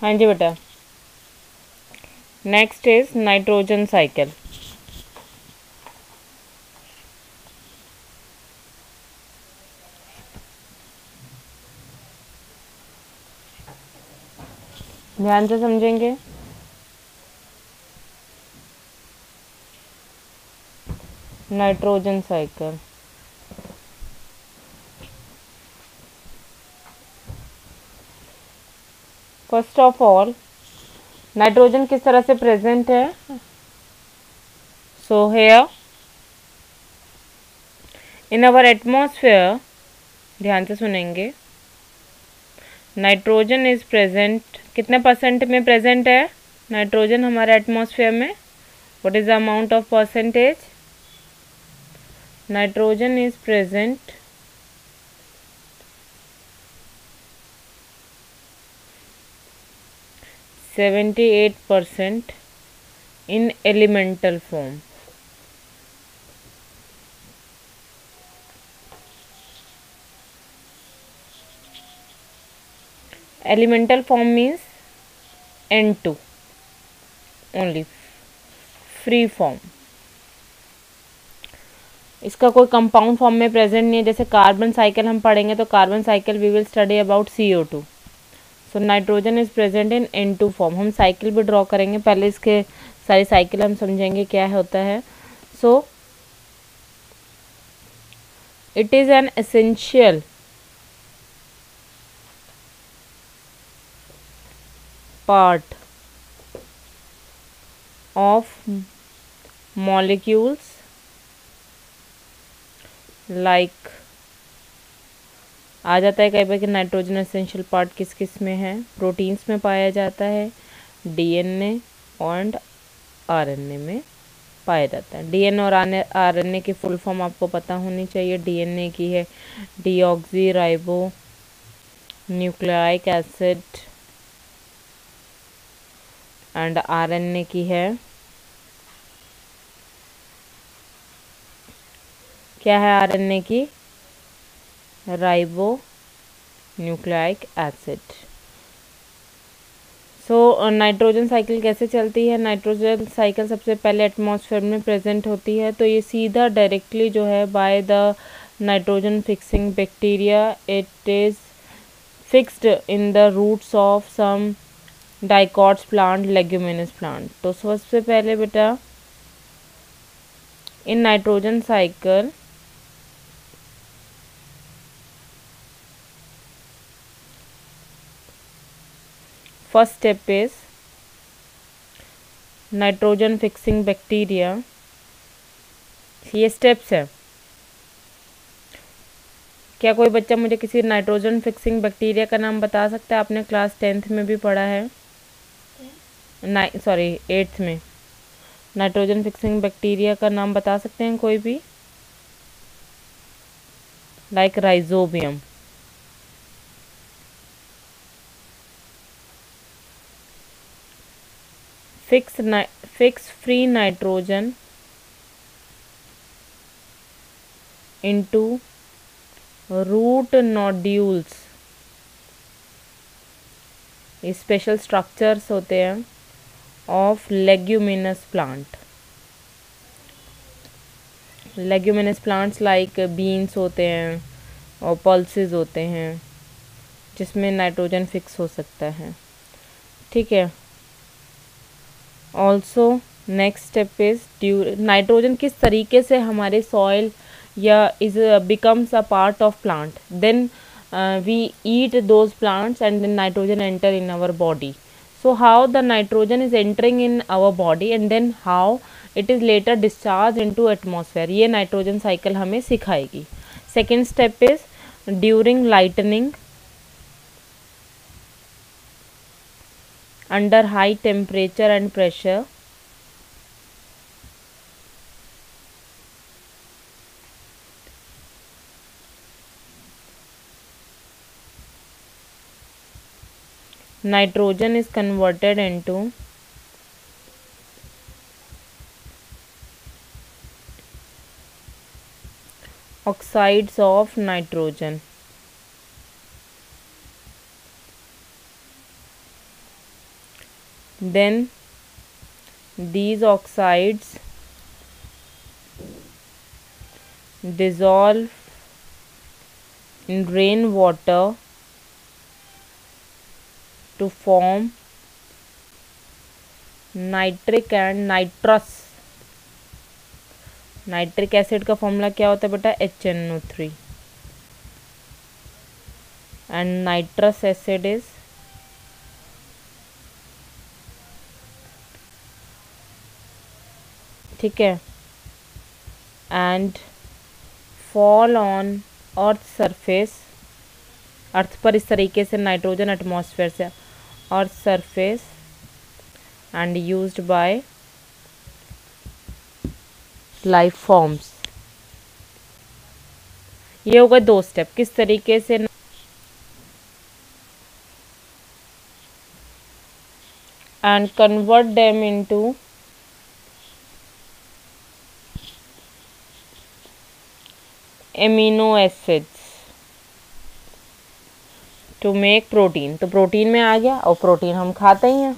हाँ जी बेटा, next is nitrogen cycle. ध्यान से समझेंगे। Nitrogen cycle, first of all nitrogen किस तरह से प्रेजेंट है। So here in our atmosphere, ध्यान से सुनेंगे, नाइट्रोजन इज प्रेजेंट, कितने परसेंट में प्रेजेंट है नाइट्रोजन हमारे एटमॉस्फेयर में? What is the amount of percentage? Nitrogen is present 78% in elemental form। Elemental form means N2 only, free form. इसका कोई कंपाउंड फॉर्म में प्रेजेंट नहीं है। जैसे कार्बन साइकिल हम पढ़ेंगे तो carbon cycle we will study about CO2। So nitrogen is present in N2 form. हम साइकिल भी ड्रॉ करेंगे, पहले इसके सारी साइकिल हम समझेंगे क्या होता है। So it is an essential part of molecules like, आ जाता है कई बार कि नाइट्रोजन एसेंशियल पार्ट किस किस में है। प्रोटीन्स में पाया जाता है, DNA और RNA में पाया जाता है। DNA और RNA की फुल फॉर्म आपको पता होनी चाहिए। DNA की है deoxy ribo nucleic acid and RNA की है, क्या है RNA की? Ribo nucleic acid. So nitrogen cycle कैसे चलती है? नाइट्रोजन साइकिल सबसे पहले एटमॉस्फेयर में प्रेजेंट होती है, तो ये सीधा डायरेक्टली जो है by the nitrogen fixing bacteria, it is fixed in the roots of some dicots plant, leguminous plant. तो सबसे पहले बेटा in nitrogen cycle first step is nitrogen fixing bacteria. ये स्टेप्स है। क्या कोई बच्चा मुझे किसी नाइट्रोजन फिक्सिंग बैक्टीरिया का नाम बता सकता है? आपने क्लास 10th में भी पढ़ा है, सॉरी 8th में। नाइट्रोजन फिक्सिंग बैक्टीरिया का नाम बता सकते हैं कोई भी? Like rhizobium, fix free nitrogen into root nodules. Special structures होते हैं of leguminous plant. Leguminous plants like beans होते हैं और पल्सेस होते हैं जिसमें नाइट्रोजन फिक्स हो सकता है, ठीक है। Also next step is nitrogen किस तरीके से हमारे सॉइल या is becomes a part of plant, then we eat those plants and then nitrogen enter in our body. So how the nitrogen is entering in our body and then how it is later discharged into atmosphere, ये nitrogen cycle हमें सिखाएगी। Second step is during lightning under high temperature and pressure, nitrogen is converted into oxides of nitrogen। then these oxides dissolve in rainwater to form nitric and nitrous. Nitric acid का formula क्या होता है बेटा, HNO3, and nitrous acid is ठीक है, and fall on earth surface, earth पर इस तरीके से नाइट्रोजन एटमॉस्फेयर से earth surface and used by life forms. ये हो गए दो स्टेप, किस तरीके से and convert them into amino acids to make protein. तो प्रोटीन में आ गया, और प्रोटीन हम खाते ही हैं।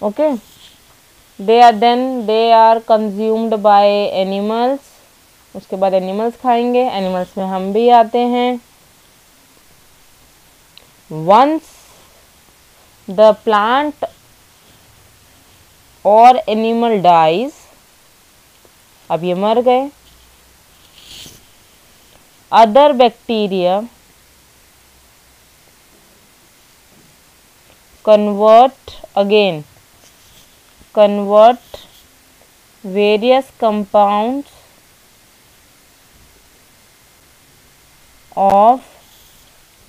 Okay, they are consumed by animals. उसके बाद एनिमल्स खाएंगे, एनिमल्स में हम भी आते हैं। वंस द प्लांट और एनिमल डाइज, अब ये मर गए, other bacteria convert various compounds of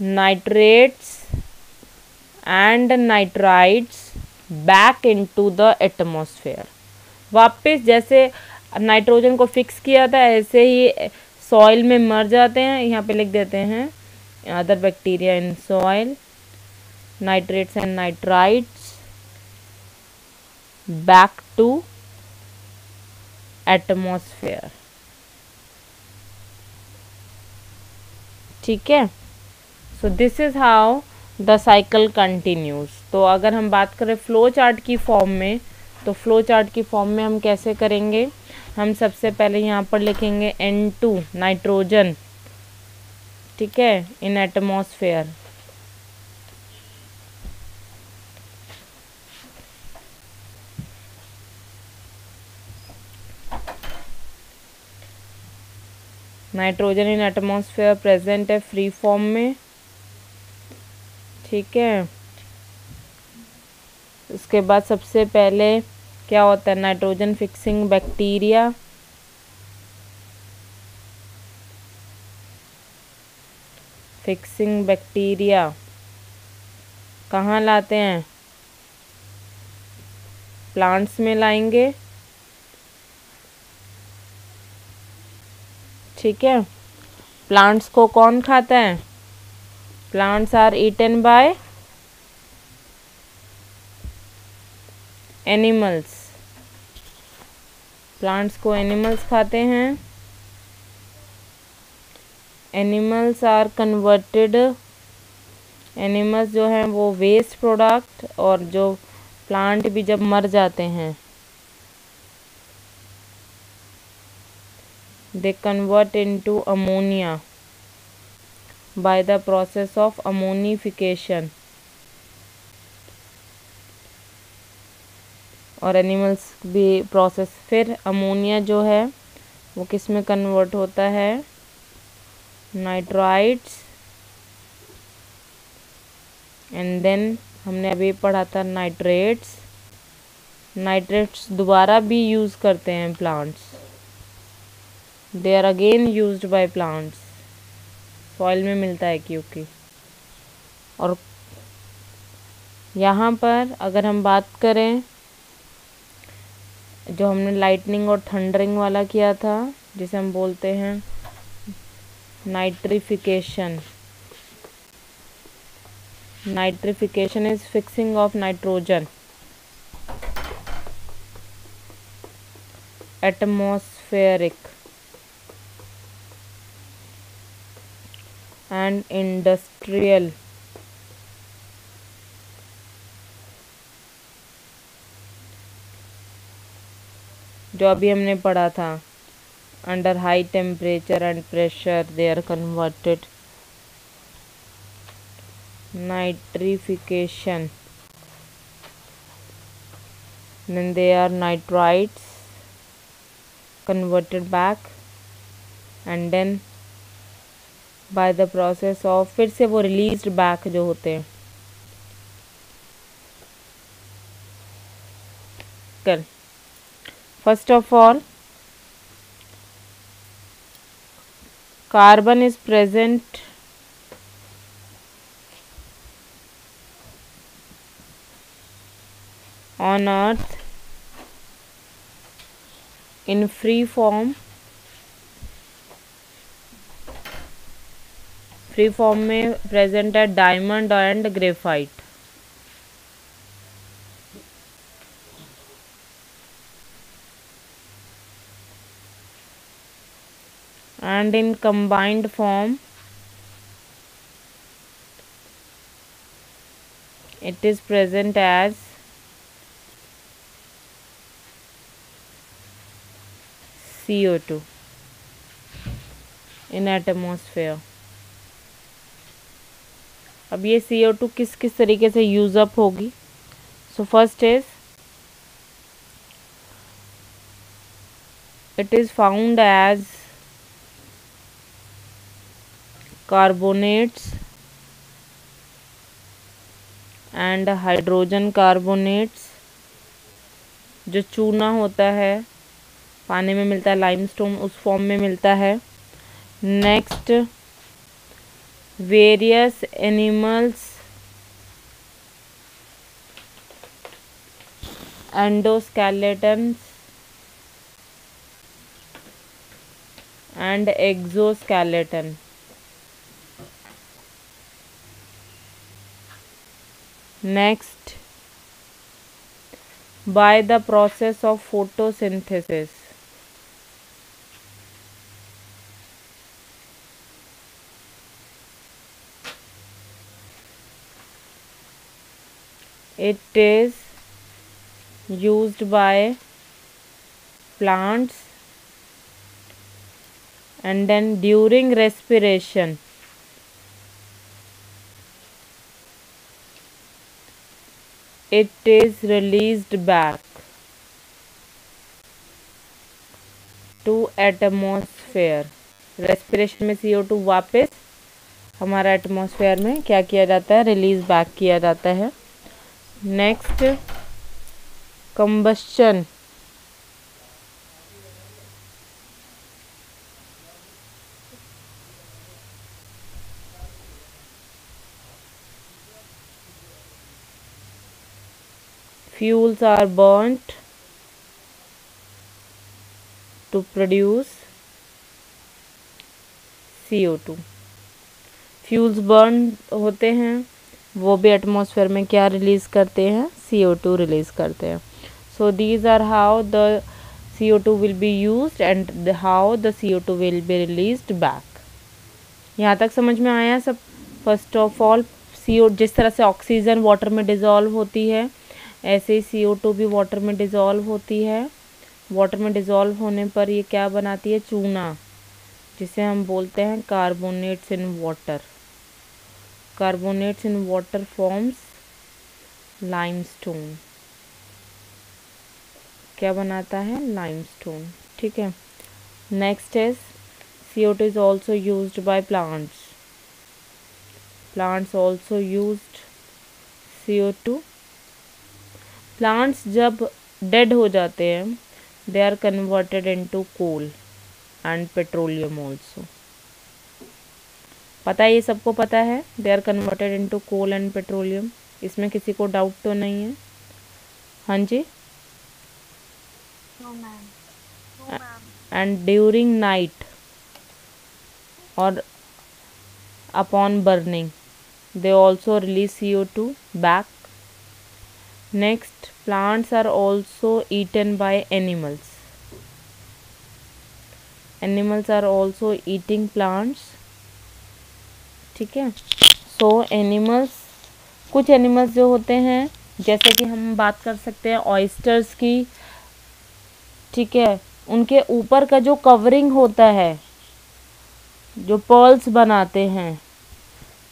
nitrates and nitrites back into the atmosphere। वापस जैसे नाइट्रोजन को फिक्स किया था ऐसे ही सॉइल में मर जाते हैं। यहाँ पे लिख देते हैं other bacteria in soil, nitrates and nitrites back to atmosphere। ठीक है, so this is how the cycle continues. तो अगर हम बात करें फ्लो चार्ट की फॉर्म में, तो फ्लो चार्ट की फॉर्म में हम कैसे करेंगे, हम सबसे पहले यहाँ पर लिखेंगे N2 नाइट्रोजन, ठीक है, इन atmosphere. Nitrogen in atmosphere present है फ्री फॉर्म में, ठीक है। उसके बाद सबसे पहले क्या होता है, nitrogen fixing bacteria, fixing bacteria कहाँ लाते हैं, प्लांट्स में लाएंगे, ठीक है। प्लांट्स को कौन खाता है, plants are eaten by animals, plants को एनिमल्स खाते हैं। एनिमल्स आर कन्वर्टेड, एनिमल्स जो हैं वो वेस्ट प्रोडक्ट, और जो प्लांट भी जब मर जाते हैं they convert into ammonia by the process of ammonification। और एनिमल्स भी प्रोसेस, फिर अमोनिया जो है वो किस में कन्वर्ट होता है, नाइट्राइट्स, एंड देन हमने अभी पढ़ा था नाइट्रेट्स। नाइट्रेट्स दोबारा भी यूज़ करते हैं plants, they are again used by plants, soil में मिलता है क्योंकि। और यहाँ पर अगर हम बात करें, जो हमने लाइटनिंग और थंडरिंग वाला किया था, जिसे हम बोलते हैं nitrification. Nitrification is fixing of nitrogen atmospheric and industrial जो अभी हमने पढ़ा था, under high temperature and pressure they are converted, nitrification, then they are nitrites converted back, and then by the process of फिर से वो released back जो होते हैं। कर first of all, carbon is present on earth in free form में present है diamond and graphite. And in combined form it is present as CO2 in atmosphere। अब ये CO2 किस किस तरीके से यूज अप होगी? So first is it is found as carbonates and hydrogen carbonates. जो चूना होता है पानी में मिलता है, लाइमस्टोन उस फॉर्म में मिलता है। Next, various animals endoskeletons and exoskeleton. Next, by the process of photosynthesis, it is used by plants, and then during respiration it is released back to atmosphere। Respiration में CO2 वापस हमारा atmosphere में क्या किया जाता है? रिलीज बैक किया जाता है। Next, combustion. Fuels are burnt to produce CO2। Fuels burn होते हैं, वो भी एटमॉस्फेयर में क्या रिलीज करते हैं? CO2 रिलीज करते हैं। So these are how the CO2 will be used and how the CO2 will be released back. यहाँ तक समझ में आया सब? फर्स्ट ऑफ ऑल, जिस तरह से ऑक्सीजन वाटर में डिजॉल्व होती है, ऐसे ही CO2 भी वाटर में डिज़ोल्व होती है। वाटर में डिज़ोल्व होने पर ये क्या बनाती है? चूना, जिसे हम बोलते हैं carbonates in water. Carbonates in water forms limestone. क्या बनाता है? लाइमस्टोन। ठीक है। Next is CO2 is also used by plants. Plants also used CO2। Plants जब डेड हो जाते हैं, they are converted into coal and petroleum also. पता है? ये सबको पता है, they are converted into coal and petroleum. इसमें किसी को डाउट तो नहीं है? हाँ जी। एंड ड्यूरिंग नाइट और upon burning they also release CO2 back। Next, plants are also eaten by animals। Animals are also eating plants। ठीक है। So animals, कुछ animals जो होते हैं, जैसे कि हम बात कर सकते हैं ऑयस्टर्स की, ठीक है, उनके ऊपर का जो कवरिंग होता है, जो पर्ल्स बनाते हैं,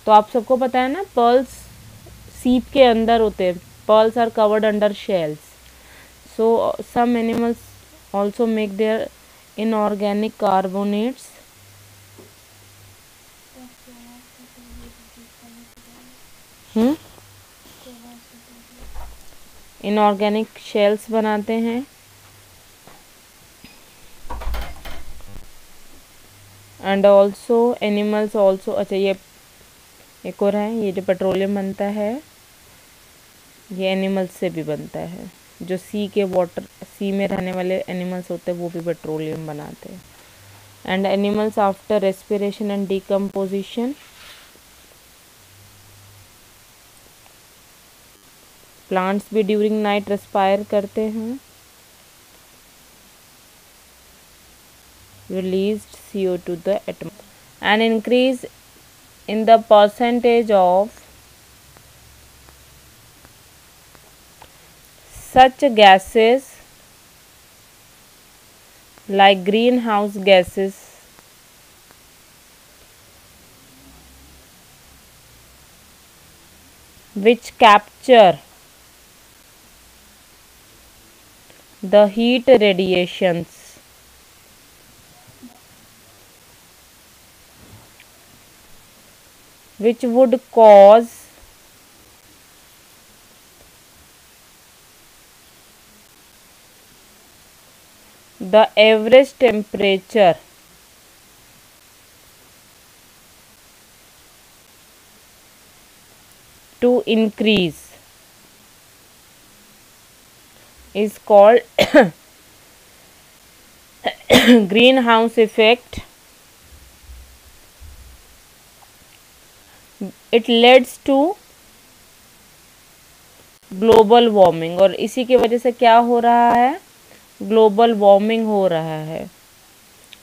तो आप सबको पता है ना, पर्ल्स सीप के अंदर होते हैं, pearls are covered under shells. So some animals also make their inorganic carbonates. Inorganic shells बनाते हैं. एंड ऑल्सो एनिमल्स ऑल्सो, अच्छा ये एक और है, ये जो पेट्रोलियम बनता है ये एनिमल्स से भी बनता है. जो सी में रहने वाले एनिमल्स होते हैं वो भी पेट्रोलियम बनाते हैं. And animals after respiration and decomposition, plants भी ड्यूरिंग नाइट रेस्पायर करते हैं. Released CO2 the atmosphere. An increase in the percentage of such gases like greenhouse gases which capture the heat radiations which would cause the average temperature to increase is called greenhouse effect. It leads to global warming, और इसी की वजह से क्या हो रहा है, global warming हो रहा है.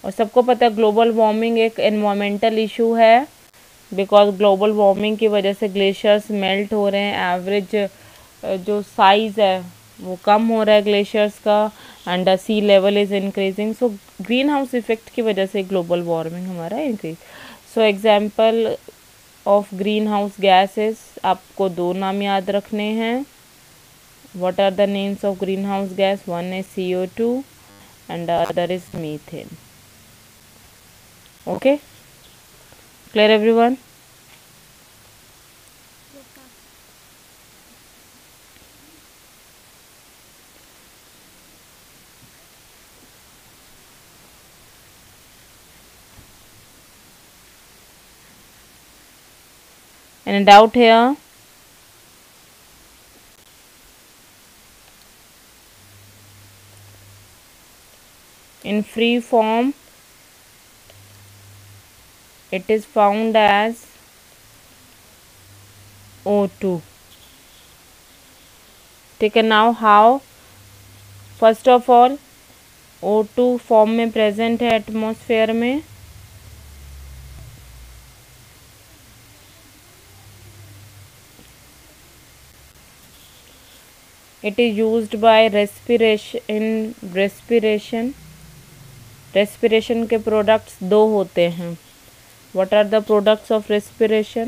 और सबको पता है ग्लोबल वार्मिंग एक एनवायरमेंटल इशू है, बिकॉज ग्लोबल वार्मिंग की वजह से ग्लेशियर्स मेल्ट हो रहे हैं, एवरेज जो साइज़ है वो कम हो रहा है ग्लेशियर्स का, and sea level is increasing. So greenhouse effect की वजह से ग्लोबल वार्मिंग हमारा increase. So example of greenhouse gases, आपको दो नाम याद रखने हैं. What are the names of greenhouse gas? One is CO2 and the other is methane. Okay, clear everyone? Any doubt here? In free form, it is found as O2. ठीक है, now how? First of all, O2 form में present है atmosphere में. It is used by respiration. Respiration के products दो होते हैं. What are the products of respiration?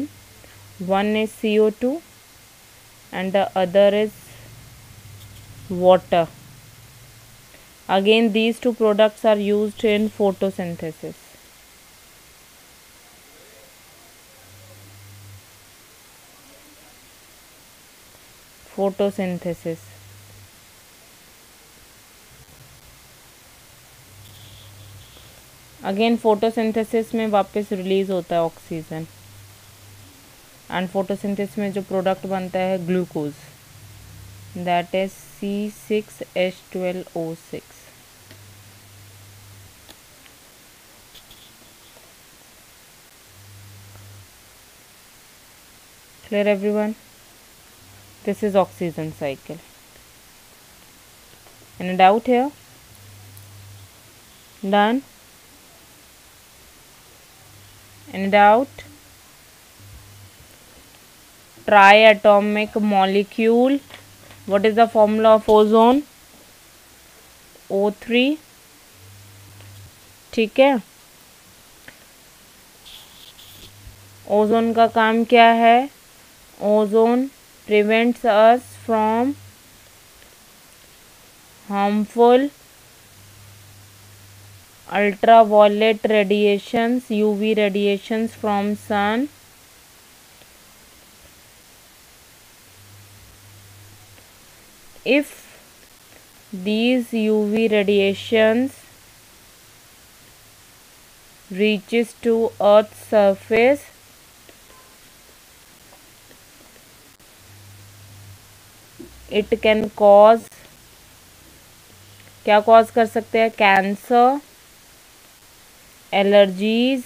One is CO2 and the other is water. Again, these two products are used in photosynthesis. photosynthesis. Again photosynthesis में वापस release होता है oxygen, and photosynthesis में जो प्रोडक्ट बनता है glucose, that is C6H12O6. Clear everyone? This is oxygen cycle. Any doubt here? Done? Any doubt? Triatomic molecule. What is the formula of ozone? O3, ठीक है। ओजोन का काम क्या है? Ozone prevents us from harmful ultraviolet radiations, UV radiations from sun. If these UV radiations reaches to Earth's surface, it can cause, क्या cause कर सकते हैं? Cancer, allergies,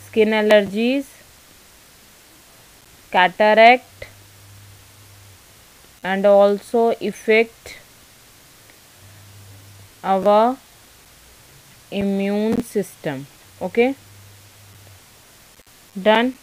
skin allergies, cataract, and also affect our immune system. Okay, done.